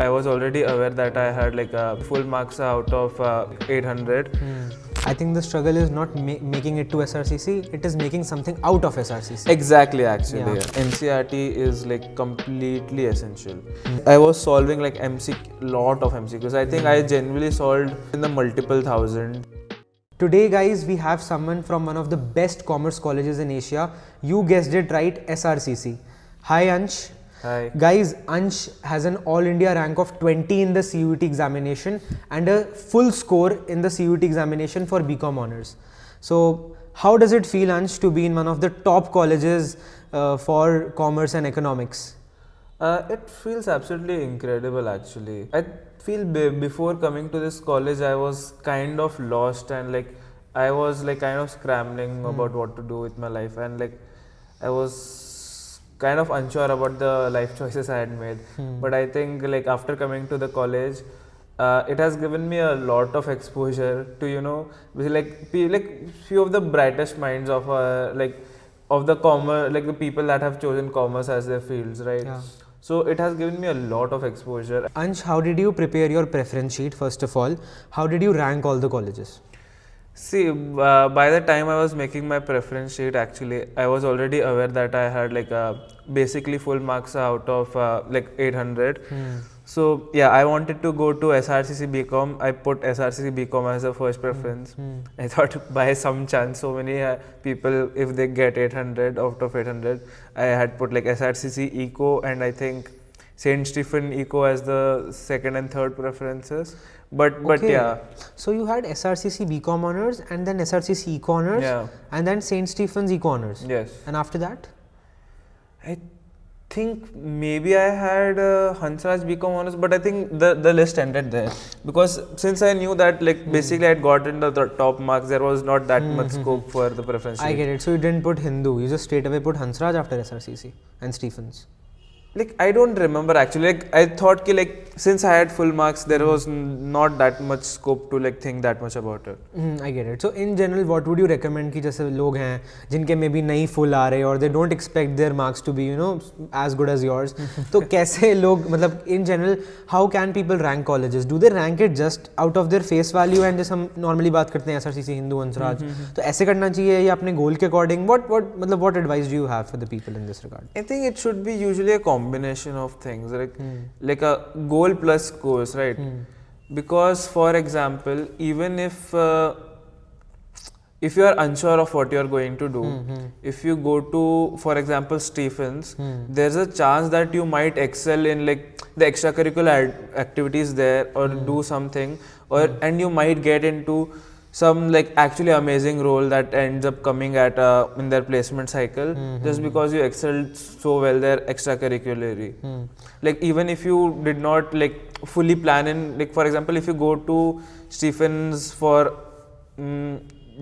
I was already aware that I had like full marks out of 800. I think the struggle is not making it to SRCC, it is making something out of SRCC. Exactly, actually. Yeah. NCRT is like completely essential. I was solving like lot of MCQs. I think I genuinely solved in the multiple thousand. Today guys, we have someone from one of the best commerce colleges in Asia. You guessed it right, SRCC. Hi Ansh. Hi. Guys, Ansh has an all India rank of 20 in the CUET examination and a full score in the CUET examination for BCom Honors. So how does it feel, Ansh, to be in one of the top colleges for commerce and economics? It feels absolutely incredible actually. I feel before coming to this college I was kind of lost and like I was like kind of scrambling about what to do with my life, and like I was kind of unsure about the life choices I had made. But I think like after coming to the college, it has given me a lot of exposure to, you know, few of the brightest minds of the commerce, like the people that have chosen commerce as their fields, right? Yeah. So it has given me a lot of exposure. Ansh, how did you prepare your preference sheet first of all? How did you rank all the colleges? See, by the time I was making my preference sheet, actually, I was already aware that I had like basically full marks out of like 800. So yeah, I wanted to go to SRCC BCom. I put SRCC BCom as a first preference. I thought by some chance, so many people, if they get 800 out of 800, I had put like SRCC Eco and I think St. Stephen Eco as the second and third preferences. But yeah. So you had SRCC BCom Honors and then SRCC Eco Honors, Yeah. and then St. Stephen's Eco Honors. Yes. And after that? I think maybe I had Hansraj BCom Honors, but I think the list ended there, because since I knew that like basically I had gotten the top marks, there was not that much scope for the preference sheet. I get it. So you didn't put Hindu, you just straight away put Hansraj after SRCC and Stephens. Like I don't remember actually. Like I thought ki like since I had full marks, there was not that much scope to like think that much about it. I get it. So in general, what would you recommend कि जैसे लोग हैं जिनके में भी नहीं full आ रहे और they don't expect their marks to be, you know, as good as yours. तो कैसे लोग मतलब in general, how can people rank colleges? Do they rank it just out of their face value and जैसे हम normally बात करते हैं SRCC, Hindu, Hansraj, तो ऐसे करना चाहिए या अपने goal के according? What advice do you have for the people in this regard? I think it should be usually a combination of things, like a goal plus course, right? Because for example, even if you are unsure of what you are going to do, if you go to, for example, Stephens, there's a chance that you might excel in like the extracurricular activities there, or do something, or and you might get into some like actually amazing role that ends up coming at in their placement cycle, just because you excelled so well there extracurricularly. Like even if you did not like fully plan in, like for example, if you go to Stephens for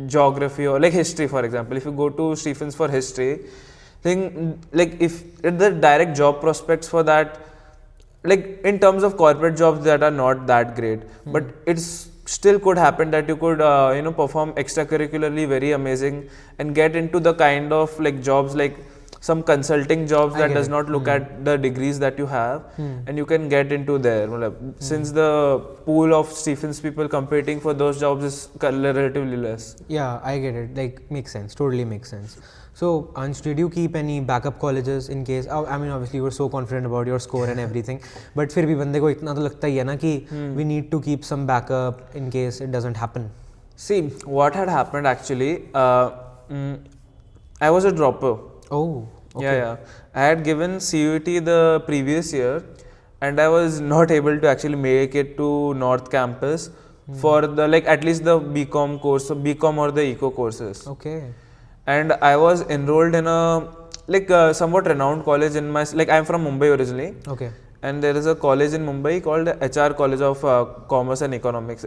geography or like history, for example, if you go to Stephens for history, think like if the direct job prospects for that, like in terms of corporate jobs, that are not that great, but it's still could happen that you could you know, perform extracurricularly very amazing and get into the kind of like jobs like some consulting jobs that does not look at the degrees that you have, and you can get into there. Since the pool of Stephens people competing for those jobs is relatively less. Yeah, I get it. Like makes sense. Totally makes sense. So Ansh, did you keep any backup colleges in case? I mean, obviously you were so confident about your score and everything, but फिर भी बंदे को इतना तो लगता ही है ना कि we need to keep some backup in case it doesn't happen. See, what had happened actually, I was a dropper. Oh, okay. Yeah. I had given CUET the previous year, and I was not able to actually make it to North Campus for the like at least the BCom course, so BCom or the Eco courses. Okay. And I was enrolled in a like somewhat renowned college in my, like I'm from Mumbai originally. Okay. And there is a college in Mumbai called HR College of Commerce and Economics,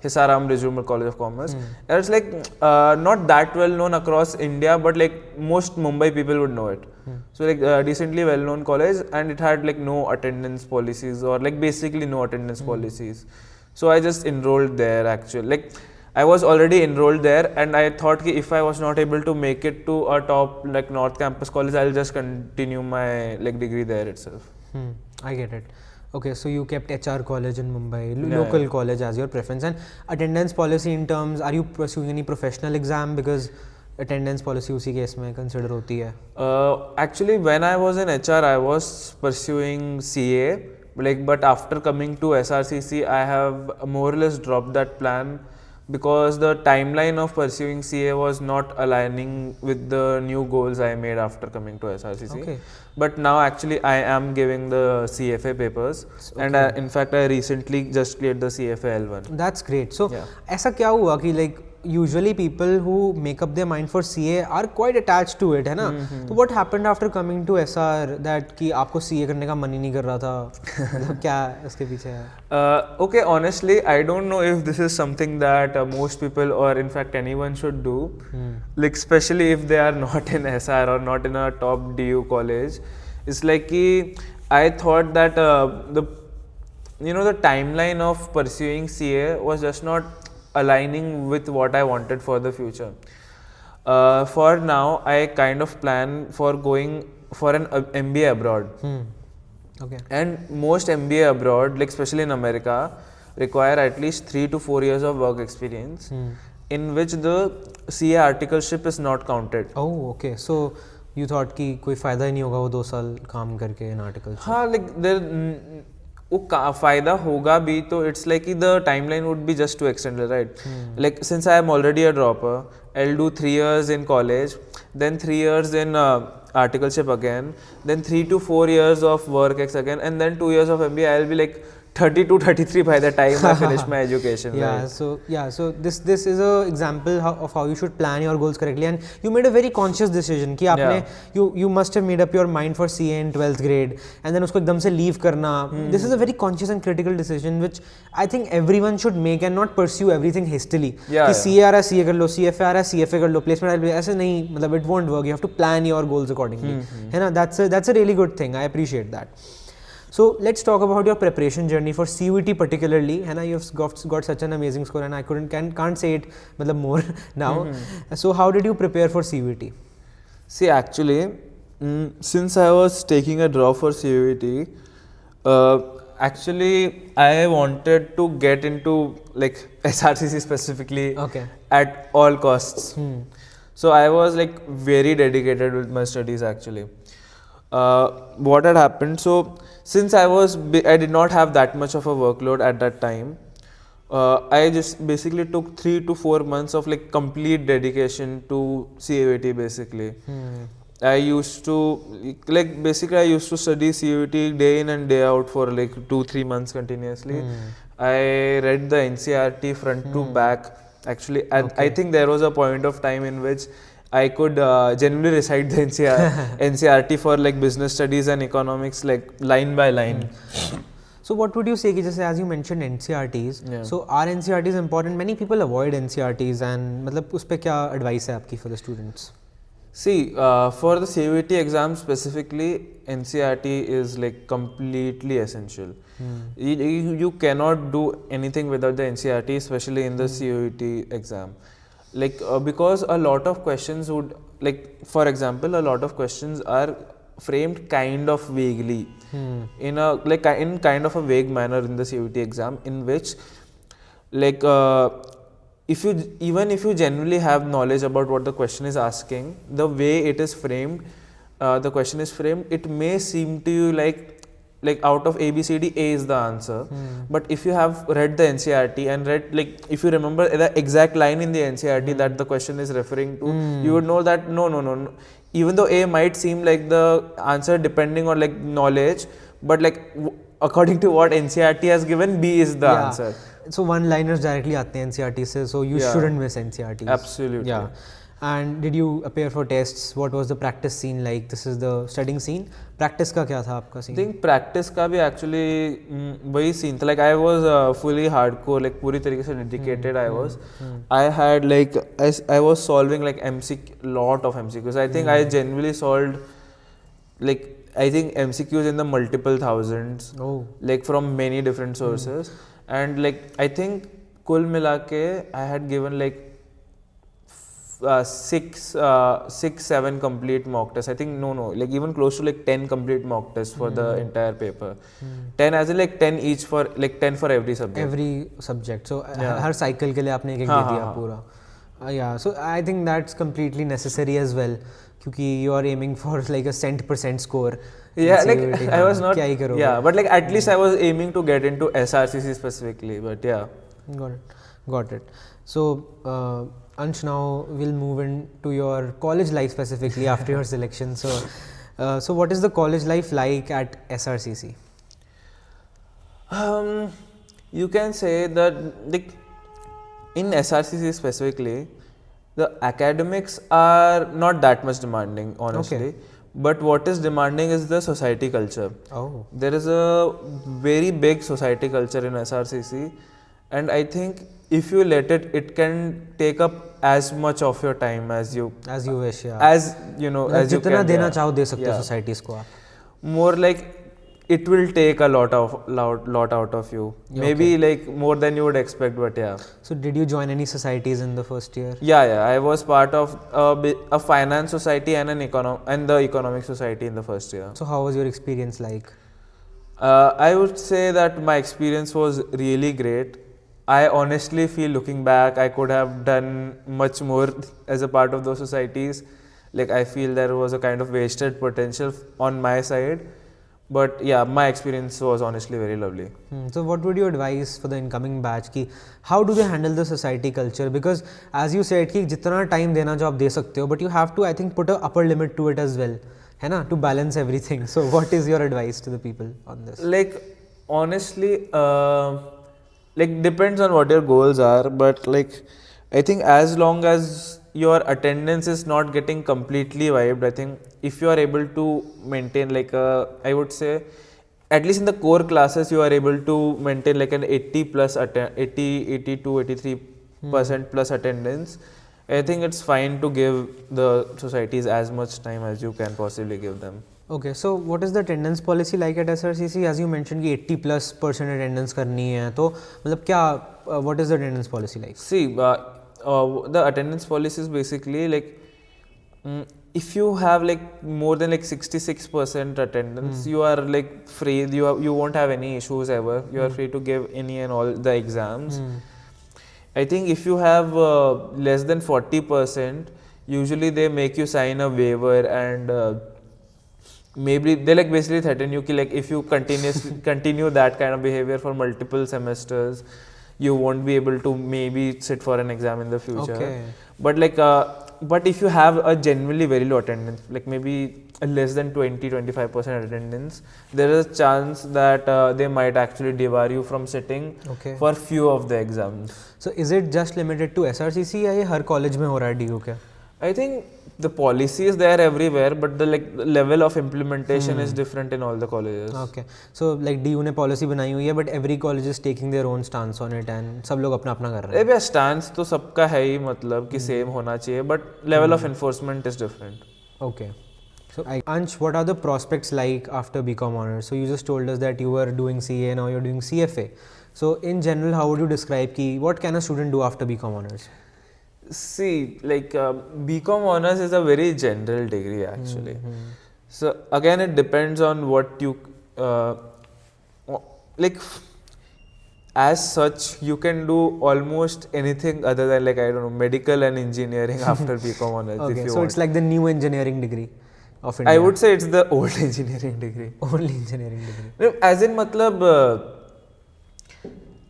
Hisaram Rijumar College of Commerce. And it's like not that well known across India, but like most Mumbai people would know it. So like decently well known college, and it had like no attendance policies, or like basically no attendance policies. So I just enrolled there actually. Like I was already enrolled there, and I thought ki if I was not able to make it to a top like North Campus college, I'll just continue my like degree there itself. I get it. Okay, so you kept HR college in Mumbai, local college as your preference. And attendance policy in terms, are you pursuing any professional exam? Because attendance policy उसी case में consider होती है. Actually, when I was in HR, I was pursuing CA. But after coming to SRCC, I have more or less dropped that plan because the timeline of pursuing CA was not aligning with the new goals I made after coming to SRCC. Okay. But now actually I am giving the CFA papers, and in fact I recently just cleared the CFA L1. That's great. So ऐसा क्या हुआ कि like usually people who make up their mind for CA are quite attached to it, है ना? So what happened after coming to SR that कि आपको CA करने का मन ही नहीं कर रहा था? मतलब क्या इसके पीछे है? Okay, honestly, I don't know if this is something that most people or in fact anyone should do. Like especially if they are not in SR or not in a top DU college. It's like कि I thought that the timeline of pursuing CA was just not aligning with what I wanted for the future. For now, I kind of plan for going for an MBA abroad. Okay. And most MBA abroad, like especially in America, require at least 3 to 4 years of work experience, in which the CA articleship is not counted. Oh, okay. So you thought कि कोई फायदा ही नहीं होगा वो 2 साल काम करके in articles. हाँ, like there वो फायदा होगा भी तो it's like the timeline would be just too extended, right? Like since I am already a dropper, I'll do 3 years in college, then 3 years in articleship again, then 3 to 4 years of work ex again, and then 2 years of MBA. I'll be like 32, 33 by the time I finish my education. Yeah, right? So this is a example of how you should plan your goals correctly, and you made a very conscious decision कि आपने you must have made up your mind for CA in 12th grade and then उसको एकदम से leave करना. This is a very conscious and critical decision which I think everyone should make and not pursue everything hastily. कि CA आ रहा है CA कर लो, CFA आ रहा है CFA कर लो, placement ऐसे नहीं, मतलब it won't work. You have to plan your goals accordingly. है ना? That's a really good thing. I appreciate that. So let's talk about your preparation journey for CUET particularly. है ना? You've got such an amazing score, and I can't say it मतलब more now. So how did you prepare for CUET? See, actually, since I was taking a draw for CUET, actually I wanted to get into like SRCC specifically at all costs. So I was like very dedicated with my studies actually. What had happened, so since I did not have that much of a workload at that time, I just basically took 3 to 4 months of like complete dedication to CUET basically. I used to study CUET day in and day out for like 2-3 months continuously. I read the NCRT front to back actually, and I think there was a point of time in which I could genuinely recite the NCRT for like business studies and economics like line by line. So what would you say, just as you mentioned NCRTs, so are NCRTs important? Many people avoid NCRTs, and मतलब उस पे क्या advice है आपकी for the students? See, for the CUET exam specifically, NCRT is like completely essential. You cannot do anything without the NCRT, especially in the CUET exam. Like because a lot of questions would, like for example, a lot of questions are framed kind of vaguely in kind of a vague manner in the CUET exam, in which like if you genuinely have knowledge about what the question is asking, the way it is framed, the question is framed, it may seem to you like out of ABCD, A is the answer. But if you have read the NCRT and read, like if you remember the exact line in the NCRT that the question is referring to, you would know that no. Even though A might seem like the answer depending on like knowledge, but like according to what NCRT has given, B is the answer. So one-liners directly आते हैं NCRT से, so you shouldn't miss NCRTs. Absolutely. Yeah. And did you appear for tests? What was the practice scene like? This is the studying scene. Practice का क्या था आपका scene? I think practice का भी actually वही scene था. Like I was fully hardcore, like पूरी तरीके से dedicated I was. I had like I was solving like lot of MCQs. I think I genuinely solved like I think MCQs in the multiple thousands. Like from many different sources. And like I think कुल मिला के I had given like 7 complete mock tests. I think no, like even close to like 10 complete mock tests for the entire paper. 10 as in like 10 each for like 10 for every subject. Every subject. So Yeah. Her cycle के लिए आपने एक दे दिया पूरा. Yeah, so I think that's completely necessary as well. क्योंकि you are aiming for like a cent% score. Yeah, like CUET, I was not. क्या ही करोगे? Yeah, but like at least I was aiming to get into SRCC specifically. But yeah. Got it. So Ansh, now we'll move into your college life specifically after your selection. So what is the college life like at SRCC? You can say that like in SRCC specifically, the academics are not that much demanding, honestly. Okay. But what is demanding is the society culture. Oh. There is a very big society culture in SRCC, and I think if you let it, it can take up as much of your time as you wish, yeah. as you know, as you जितना can. देना Yeah. चाहो दे सकते हो Yeah. societies को आप. More like it will take a lot out of you. Maybe like more than you would expect, but yeah. So did you join any societies in the first year? Yeah. I was part of a finance society and the economic society in the first year. So how was your experience like? I would say that my experience was really great. I honestly feel, looking back, I could have done much more as a part of those societies. Like I feel there was a kind of wasted potential on my side. But yeah, my experience was honestly very lovely. So what would you advise for the incoming batch ki how do they handle the society culture? Because as you said कि जितना time देना जो आप दे सकते हो, but you have to, I think, put a upper limit to it as well, है ना, to balance everything. So what is your advice to the people on this? Like honestly, like depends on what your goals are, but like I think as long as your attendance is not getting completely wiped, I think if you are able to maintain like I would say at least in the core classes you are able to maintain like an 82, 83% plus attendance, I think it's fine to give the societies as much time as you can possibly give them. Okay, so what is the attendance policy like at SRCC? As you mentioned कि 80+% attendance करनी है, तो मतलब क्या what is the attendance policy like? See, the attendance policy is basically like if you have like more than like 66% attendance, you are like free. You won't have any issues ever. You are free to give any and all the exams. I think if you have less than 40%, usually they make you sign a waiver and maybe they like basically threaten you ki like if you continue that kind of behavior for multiple semesters, you won't be able to maybe sit for an exam in the future. Okay. But like but if you have a genuinely very low attendance, like maybe less than 20-25% attendance, there is a chance that they might actually debar you from sitting for few of the exams. So is it just limited to SRCC या ये हर college में हो रहा है DU क्या? I think the policy is there everywhere, but the level of implementation is different in all the colleges. Okay, so like DU ने policy बनाई हुई है, but every college is taking their own stance on it and सब लोग अपना अपना कर रहे हैं. भैया stance तो सबका है ही, मतलब कि same होना चाहिए, but level of enforcement is different. Okay. So Ansh, what are the prospects like after BCom Honors? So you just told us that you were doing CA, now you're doing CFA. So in general, how would you describe what can a student do after BCom Honors? See, like BCom Honors is a very general degree actually. So again, it depends on what you like. As such, you can do almost anything other than like I don't know, medical and engineering after BCom Honors. Okay, if you so want. it's like the new engineering degree of India. I would say it's the old engineering degree. Only engineering degree. As in, matlab,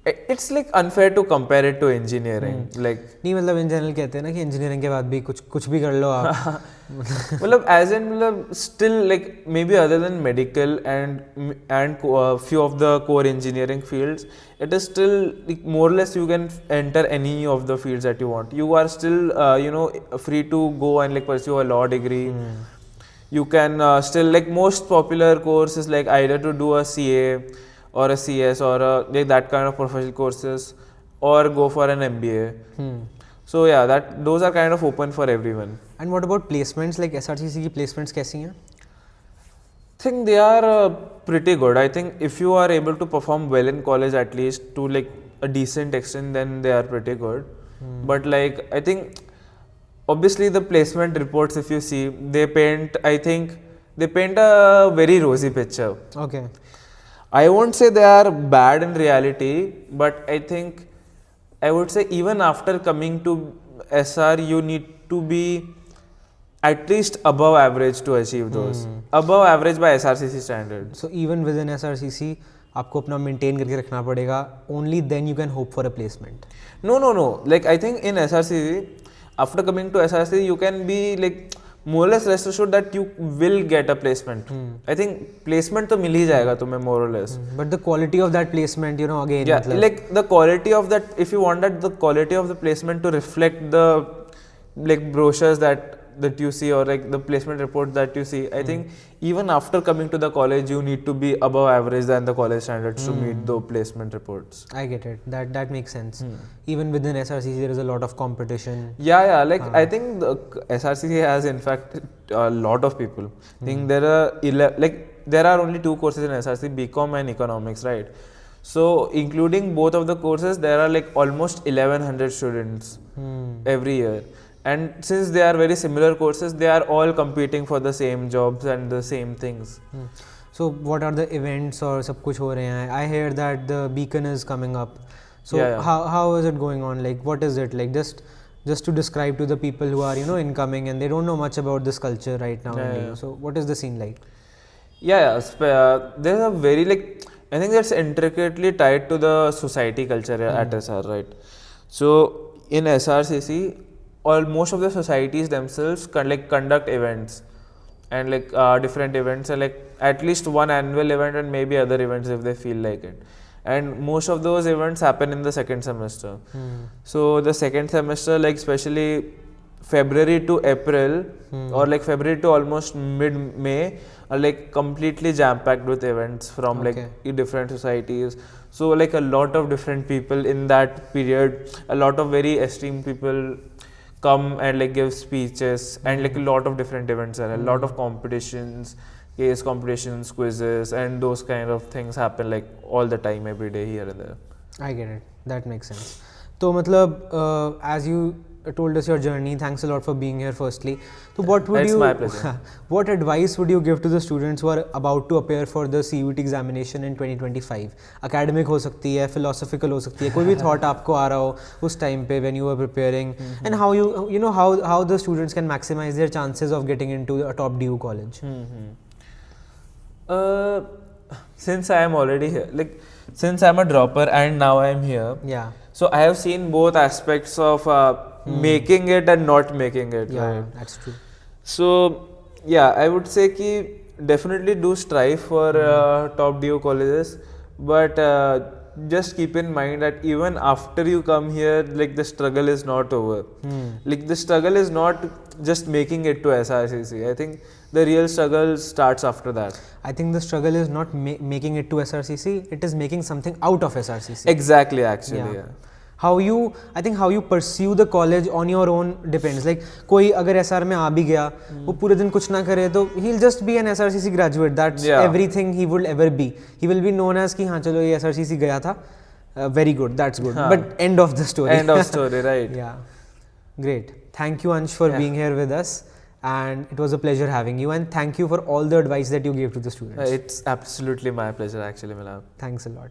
it's like unfair to compare it to engineering. Like नहीं मतलब in general कहते हैं ना कि engineering के बाद भी कुछ भी कर लो आप. मतलब as in मतलब still like maybe other than medical and few of the core engineering fields, it is still like more or less you can enter any of the fields that you want. You are still you know, free to go and like pursue a law degree. You can still like most popular courses like either to do a CA or a CS or like that kind of professional courses, or go for an MBA. So yeah, those are kind of open for everyone. And what about placements? Like SRCC की placements कैसी हैं? I think they are pretty good. I think if you are able to perform well in college at least to like a decent extent, then they are pretty good. But like I think obviously the placement reports, if you see, they paint, I think, they paint a very rosy picture. Okay. I won't say they are bad in reality, but I think I would say even after coming to SR, you need to be at least above average to achieve those. Above average by SRCC standards. So even within SRCC, आपको अपना maintain करके रखना पड़ेगा. Only then you can hope for a placement. No. Like I think in SRCC, after coming to SRCC, you can be like more or less rest assured that you will get a placement. I think placement तो मिल ही जाएगा तुम्हें more or less. But the quality of that placement, you know, again. Yeah, like the quality of that, if you want that, the quality of the placement to reflect the like brochures that you see, or like the placement report that you see, I think even after coming to the college, you need to be above average than the college standards to meet the placement reports. I get it. That makes sense. Even within SRCC, there is a lot of competition. Yeah. Like I think the SRCC has in fact a lot of people. I think there are only 2 courses in SRCC, BCom and economics, right? So including both of the courses, there are like almost 1100 students every year. And since they are very similar courses, they are all competing for the same jobs and the same things. So what are the events or सब कुछ हो रहे हैं? I hear that the beacon is coming up. So Yeah. how is it going on? Like what is it like? Just to describe to the people who are, you know, incoming and they don't know much about this culture right now. Yeah. So what is the scene like? There's a very I think that's intricately tied to the society culture at SR, right? So in SRCC, most of the societies themselves conduct events and different events, and at least one annual event and maybe other events if they feel like it. And most of those events happen in the second semester. So the second semester, especially February to April or February to almost mid-May are completely jam-packed with events from different societies. So a lot of different people in that period, a lot of very esteemed people come and give speeches, and a lot of different events are, a lot of competitions, case competitions, quizzes, and those kind of things happen all the time, every day, here and there. I get it. That makes sense. So matlab, as you told us your journey, thanks a lot for being here firstly. So what would It's my pleasure. What advice would you give to the students who are about to appear for the CUET examination in 2025? Academic हो सकती है, philosophical हो सकती है, कोई भी thought आपको आ रहा हो उस time पे when you were preparing, and how you know how the students can maximize their chances of getting into a top DU college. Since I am already here, since I'm a dropper and now I'm here, so I have seen both aspects of making it and not making it. Yeah, right? that's true. So I would say ki definitely do strive for top DO colleges, but just keep in mind that even after you come here, the struggle is not over. The struggle is not just making it to SRCC. I think the real struggle starts after that. I think the struggle is not making it to SRCC, it is making something out of SRCC. Exactly, actually. Yeah. How you pursue the college on your own depends. कोई अगर SR में आ भी गया, वो पूरे दिन कुछ ना करे तो he'll just be an SRCC graduate. That's everything he will ever be. He will be known as कि हाँ चलो ये SRCC गया था, very good, that's good. But end of the story. End of story, right? Yeah, great. Thank you, Ansh, for being here with us, and it was a pleasure having you. And thank you for all the advice that you gave to the students. It's absolutely my pleasure, actually, Milap. Thanks a lot.